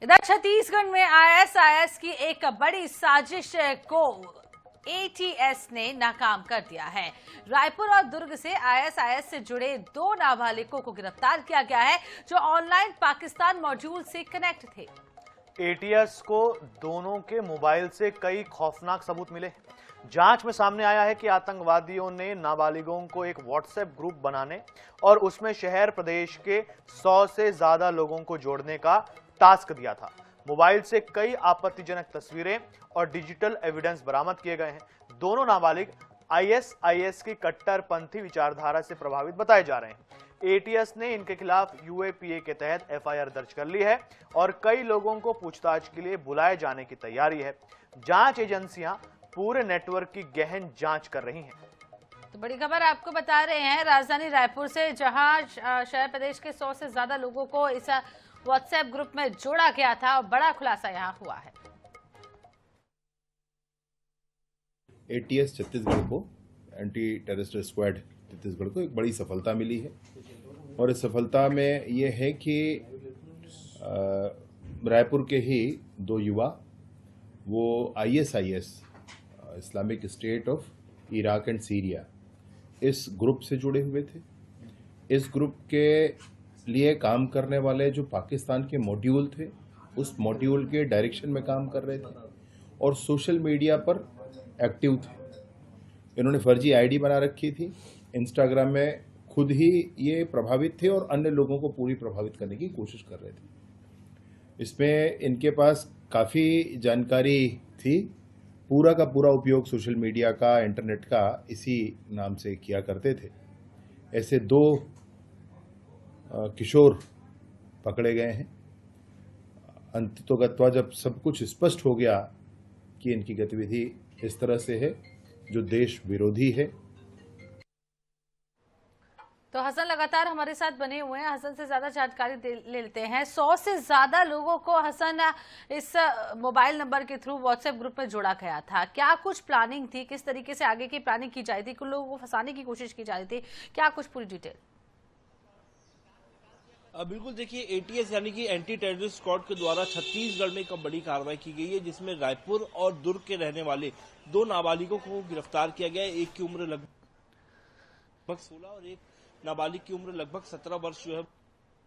इधर छत्तीसगढ़ में आईएसआईएस की एक बड़ी साजिश को एटीएस ने नाकाम कर दिया है। रायपुर और दुर्ग से आईएसआईएस से जुड़े 2 नाबालिगों को गिरफ्तार किया गया है जो ऑनलाइन पाकिस्तान मॉड्यूल से कनेक्ट थे। एटीएस को दोनों के मोबाइल से कई खौफनाक सबूत मिले। जांच में सामने आया है कि आतंकवादियों ने नाबालिगों को एक व्हाट्सएप ग्रुप बनाने और उसमें शहर प्रदेश के 100 से ज्यादा लोगों को जोड़ने का टास्क दिया था। मोबाइल से कई आपत्तिजनक तस्वीरें और डिजिटल एविडेंस बरामद किए गए हैं। दोनों नाबालिग आईएसआईएस की कट्टरपंथी विचारधारा से प्रभावित बताए जा रहे हैं। एटीएस ने इनके खिलाफ यूएपीए के तहत एफआईआर दर्ज कर ली है और कई लोगों को पूछताछ के लिए बुलाए जाने की तैयारी है। जांच एजेंसियां पूरे नेटवर्क की गहन जांच कर रही हैं। तो बड़ी खबर आपको बता रहे हैं राजधानी रायपुर से, जहां शहर प्रदेश के 100 से ज्यादा लोगों को इस व्हाट्सएप ग्रुप में जोड़ा गया था और बड़ा खुलासा यहां हुआ है। एटीएस छत्तीसगढ़ को, एंटी टेररिस्ट स्क्वाड छत्तीसगढ़ को एक बड़ी सफलता मिली है और इस सफलता में ये है कि रायपुर के ही 2 युवा वो ISIS Islamic state of Iraq and Syria इस ग्रुप से जुड़े हुए थे। इस ग्रुप के लिए काम करने वाले जो पाकिस्तान के मॉड्यूल थे उस मॉड्यूल के डायरेक्शन में काम कर रहे थे और सोशल मीडिया पर एक्टिव थे। इन्होंने फर्जी आईडी बना रखी थी। इंस्टाग्राम में खुद ही ये प्रभावित थे और अन्य लोगों को पूरी प्रभावित करने की कोशिश कर रहे थे। इसमें इनके पास काफ़ी जानकारी थी। पूरा का पूरा उपयोग सोशल मीडिया का, इंटरनेट का इसी नाम से किया करते थे। ऐसे 2 किशोर पकड़े गए हैं। अंततोगत्वा जब सब कुछ स्पष्ट हो गया कि इनकी गतिविधि इस तरह से है जो देश विरोधी है। तो हसन लगातार हमारे साथ बने हुए हैं, हसन से ज्यादा जानकारी ले लेते हैं। 100 से ज्यादा लोगों को हसन इस मोबाइल नंबर के थ्रू व्हाट्सएप ग्रुप में जोड़ा गया था। क्या कुछ प्लानिंग थी, किस तरीके से आगे की प्लानिंग की जाती थी, कुछ लोगों को फंसाने की कोशिश की जा रही थी, क्या कुछ पूरी डिटेल? बिल्कुल, देखिए एटीएस यानी कि एंटी टेररिस्ट स्क्वाड के द्वारा छत्तीसगढ़ में एक बड़ी कार्रवाई की गई है जिसमें रायपुर और दुर्ग के रहने वाले 2 नाबालिगों को गिरफ्तार किया गया है। एक की उम्र लगभग 16 और एक नाबालिग की उम्र लगभग 17 वर्ष जो है।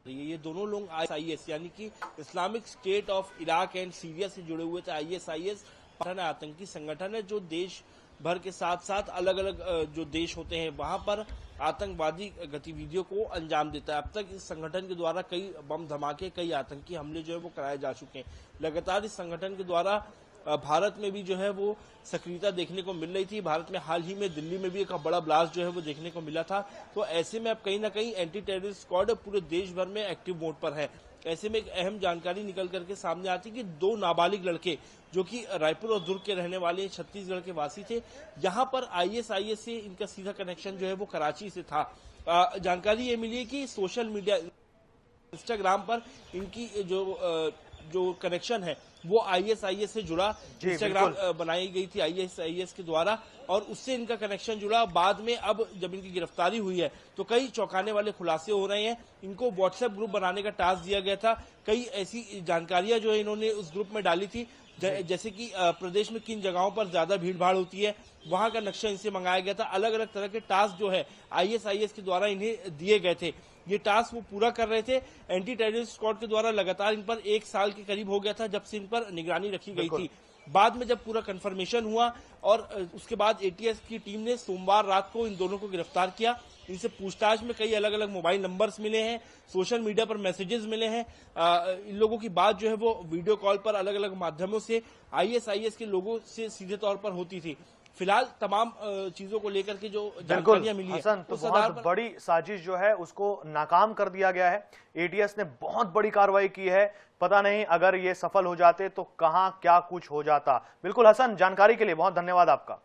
ये दोनों लोग आईएसआईएस यानी कि Islamic state of Iraq and Syria से जुड़े हुए थे। आईएसआईएस आतंकी संगठन है जो देश भर के साथ साथ अलग अलग जो देश होते हैं वहां पर आतंकवादी गतिविधियों को अंजाम देता है। अब तक इस संगठन के द्वारा कई बम धमाके, कई आतंकी हमले जो है वो कराए जा चुके हैं। लगातार इस संगठन के द्वारा भारत में भी जो है वो सक्रियता देखने को मिल रही थी। भारत में हाल ही में दिल्ली में भी एक बड़ा ब्लास्ट जो है वो देखने को मिला था। तो ऐसे में अब कहीं ना कहीं एंटी टेररिस्ट स्क्वाड पूरे देश भर में एक्टिव मोड पर है। ऐसे में एक अहम जानकारी निकल करके सामने आती कि 2 नाबालिग लड़के जो कि रायपुर और दुर्ग के रहने वाले छत्तीसगढ़ के वासी थे, यहाँ पर आईएसआईएस से इनका सीधा कनेक्शन जो है वो कराची से था। जानकारी ये मिली है कि सोशल मीडिया इंस्टाग्राम पर इनकी जो कनेक्शन है वो आईएसआईएस से जुड़ा। इंस्टाग्राम बनाई गई थी आईएसआईएस के द्वारा और उससे इनका कनेक्शन जुड़ा। बाद में अब जब इनकी गिरफ्तारी हुई है तो कई चौंकाने वाले खुलासे हो रहे हैं। इनको व्हाट्सएप ग्रुप बनाने का टास्क दिया गया था। कई ऐसी जानकारियां जो है इन्होंने उस ग्रुप में डाली थी, जैसे कि प्रदेश में किन जगहों पर ज्यादा भीड़ भाड़ होती है वहां का नक्शा इनसे मंगाया गया था। अलग अलग तरह के टास्क जो है आईएसआईएस के द्वारा इन्हें दिए गए थे। ये टास्क वो पूरा कर रहे थे। एंटी टेररिस्ट स्क्वाड के द्वारा लगातार इन पर 1 साल के करीब हो गया था जब से इन पर निगरानी रखी गई थी। बाद में जब पूरा कंफर्मेशन हुआ और उसके बाद एटीएस की टीम ने सोमवार रात को इन दोनों को गिरफ्तार किया। इनसे पूछताछ में कई अलग अलग मोबाइल नंबर्स मिले हैं, सोशल मीडिया पर मैसेजेस मिले हैं। इन लोगों की बात जो है वो वीडियो कॉल पर अलग अलग माध्यमों से आईएसआईएस के लोगों से सीधे तौर पर होती थी। फिलहाल तमाम चीजों को लेकर के जो जानकारियां मिली हसन, तो बहुत बड़ी साजिश जो है उसको नाकाम कर दिया गया है। एटीएस ने बहुत बड़ी कार्रवाई की है। पता नहीं अगर ये सफल हो जाते तो कहां क्या कुछ हो जाता। बिल्कुल हसन, जानकारी के लिए बहुत धन्यवाद आपका।